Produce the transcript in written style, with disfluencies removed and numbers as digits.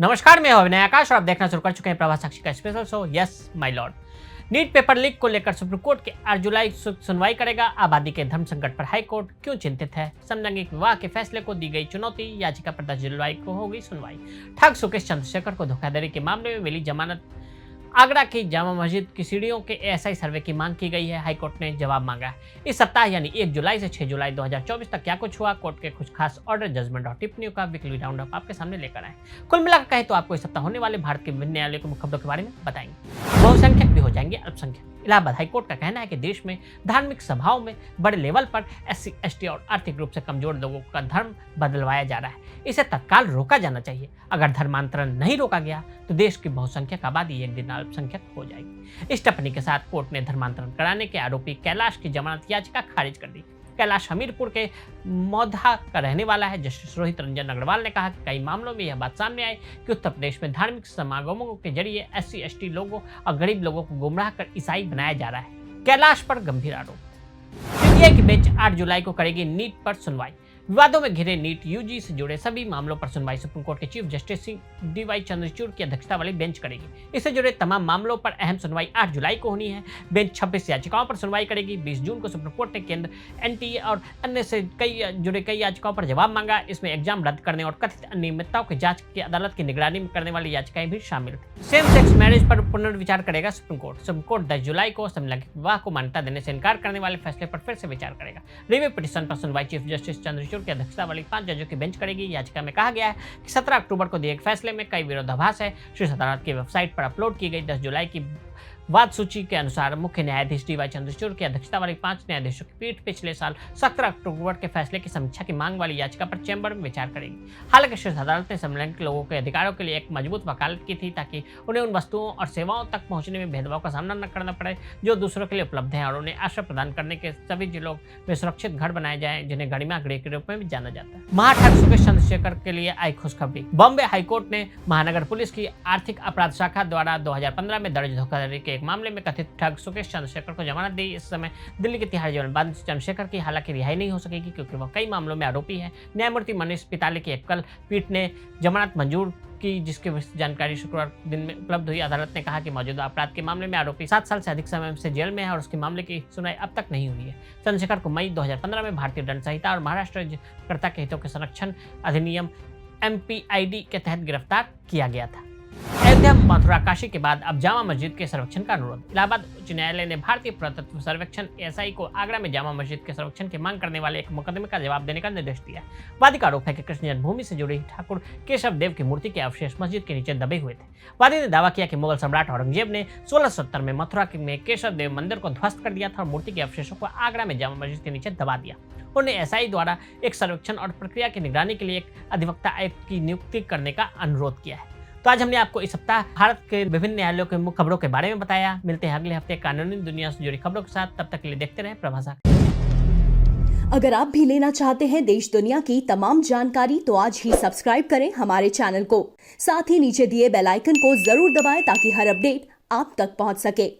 नमस्कार, मैं अभिनय आकाश और आप देखना शुरू कर चुके हैं प्रभात साक्षी का special show yes my lord. NEET paper leak को लेकर सुप्रीम कोर्ट के 8 जुलाई सुनवाई करेगा। आबादी के धर्म संकट पर हाई कोर्ट क्यों चिंतित है? समलैंगिक विवाह के फैसले को दी गई चुनौती। याचिका पर 10 जुलाई को होगी सुनवाई। ठग सुकेश चंद्रशेखर को धोखाधड़ी के मामले में मिली जमानत। आगरा की जामा मस्जिद की सीढ़ियों के एएसआई सर्वे की मांग की गई है। हाईकोर्ट ने जवाब मांगा है। इस सप्ताह यानी 1 जुलाई से 6 जुलाई 2024 तक क्या कुछ हुआ, कोर्ट के कुछ खास ऑर्डर, जजमेंट और टिप्पणियों का वीकली राउंड अप आपके सामने लेकर आए। कुल मिलाकर कहें तो आपको इस सप्ताह होने वाले भारत के विभिन्न न्यायालयों के मुख्य खबरों के बारे में बताएंगे। बहुसंख्यक भी हो जाएंगे अल्पसंख्यक। इलाहाबाद हाईकोर्ट का कहना है कि देश में धार्मिक सभाओं में बड़े लेवल पर SC, ST और आर्थिक रूप से कमजोर लोगों का धर्म बदलवाया जा रहा है। इसे तत्काल रोका जाना चाहिए। अगर धर्मांतरण नहीं रोका गया तो देश की बहुसंख्यक आबादी एक दिन अल्पसंख्यक हो जाएगी। इस टिप्पणी के साथ कोर्ट ने धर्मांतरण कराने के आरोपी कैलाश की जमानत याचिका खारिज कर दी। कैलाश हमीरपुर के मौधा का रहने वाला है। जस्टिस रोहित रंजन अग्रवाल ने कहा कि कई मामलों में यह बात सामने आई कि उत्तर प्रदेश में धार्मिक समागमों के जरिए SC, ST लोगों और गरीब लोगों को गुमराह कर ईसाई बनाया जा रहा है। कैलाश पर गंभीर आरोप। सीबीआई की बेंच 8 जुलाई को करेगी नीट पर सुनवाई। विवादों में घिरे नीट UG से जुड़े सभी मामलों पर सुनवाई सुप्रीम कोर्ट के चीफ जस्टिस DY चंद्रचूड़ की अध्यक्षता वाली बेंच करेगी। इससे जुड़े तमाम मामलों पर अहम सुनवाई 8 जुलाई को होनी है। बेंच 26 याचिकाओं पर सुनवाई करेगी। 20 जून को सुप्रीम कोर्ट ने केंद्र, NTA और अन्य से कई याचिकाओं पर जवाब मांगा। इसमें एग्जाम रद्द करने और कथित अनियमितताओं की जांच की अदालत की निगरानी में करने वाली याचिकाएं भी शामिल थी। सेम सेक्स मैरिज पर पुनर्विचार करेगा सुप्रीम कोर्ट। सुप्रीम कोर्ट 10 जुलाई को समलैंगिक विवाह को मान्यता देने से इनकार करने वाले फैसले पर फिर से विचार करेगा। रिव्यू पिटीशन पर सुनवाई चीफ जस्टिस चंद्रचूड़ की अध्यक्षता वाली 5 जजों की बेंच करेगी। याचिका में कहा गया है कि 17 अक्टूबर को दिए गए फैसले में कई विरोधाभास है। शीर्ष अदालत की वेबसाइट पर अपलोड की गई 10 जुलाई की वाद सूची के अनुसार मुख्य न्यायाधीश DY चंद्रचूड़ की अध्यक्षता वाली 5 न्यायाधीशों की पीठ पिछले साल 17 अक्टूबर के फैसले की समीक्षा की मांग वाली याचिका पर चैम्बर में विचार करेगी। हालांकि शीर्ष अदालत ने समलैंगिक लोगों के अधिकारों के लिए एक मजबूत वकालत की थी ताकि उन्हें उन वस्तुओं और सेवाओं तक पहुंचने में भेदभाव का सामना न करना पड़े जो दूसरों के लिए उपलब्ध है, और उन्हें आश्रय प्रदान करने के सभी जिलों में सुरक्षित घर बनाए जाए जिन्हें गरिमा गृह के रूप में भी जाना जाता है। महाठग सुकेश चंद्रशेखर के लिए आई खुशखबरी। बॉम्बे हाईकोर्ट ने महानगर पुलिस की आर्थिक अपराध शाखा द्वारा 2015 में दर्ज धोखाधड़ी के एक मामले में कथित ठग सुकेश चंद्रशेखर को जमानत दी। इस समय दिल्ली के तिहाड़ जेल में बंद चंद्रशेखर की हालांकि रिहाई नहीं हो सकेगी क्योंकि वह कई मामलों में आरोपी है। न्यायमूर्ति मनीष पिताले की एकल पीठ ने जमानत मंजूर की, जिसकी जानकारी शुक्रवार दिन में उपलब्ध हुई। अदालत ने कहा कि मौजूदा अपराध के मामले में आरोपी 7 साल से अधिक समय से जेल में है और उसके मामले की सुनवाई अब तक नहीं हुई है। चंद्रशेखर को मई 2015 में भारतीय दंड संहिता और महाराष्ट्र कर्ता के हितों के संरक्षण अधिनियम MPID के तहत गिरफ्तार किया गया था। अयोध्या मथुरा काशी के बाद अब जामा मस्जिद के सर्वेक्षण का अनुरोध। इलाहाबाद उच्च न्यायालय ने भारतीय पुरातत्व सर्वेक्षण ASI को आगरा में जामा मस्जिद के सर्वेक्षण की मांग करने वाले एक मुकदमे का जवाब देने का निर्देश दिया। वादी का आरोप है कि कृष्ण जन्मभूमि से जुड़ी ठाकुर केशव देव की मूर्ति के अवशेष मस्जिद के नीचे दबे हुए थे। वादी ने दावा किया कि मुगल सम्राट औरंगजेब ने 1670 में मथुरा में केशव देव मंदिर को ध्वस्त कर दिया था और मूर्ति के अवशेषों को आगरा में जामा मस्जिद के नीचे दबा दिया। उन्होंने SI द्वारा एक सर्वेक्षण और प्रक्रिया की निगरानी के लिए एक अधिवक्ता आयुक्त की नियुक्ति करने का अनुरोध किया है। तो आज हमने आपको इस सप्ताह भारत के विभिन्न न्यायालयों के मुख्य खबरों के बारे में बताया। मिलते हैं अगले हफ्ते कानूनी दुनिया से जुड़ी खबरों के साथ। तब तक के लिए देखते रहें प्रभात। अगर आप भी लेना चाहते हैं देश दुनिया की तमाम जानकारी तो आज ही सब्सक्राइब करें हमारे चैनल को। साथ ही नीचे दिए बेल आइकन को जरूर दबाएं ताकि हर अपडेट आप तक पहुंच सके।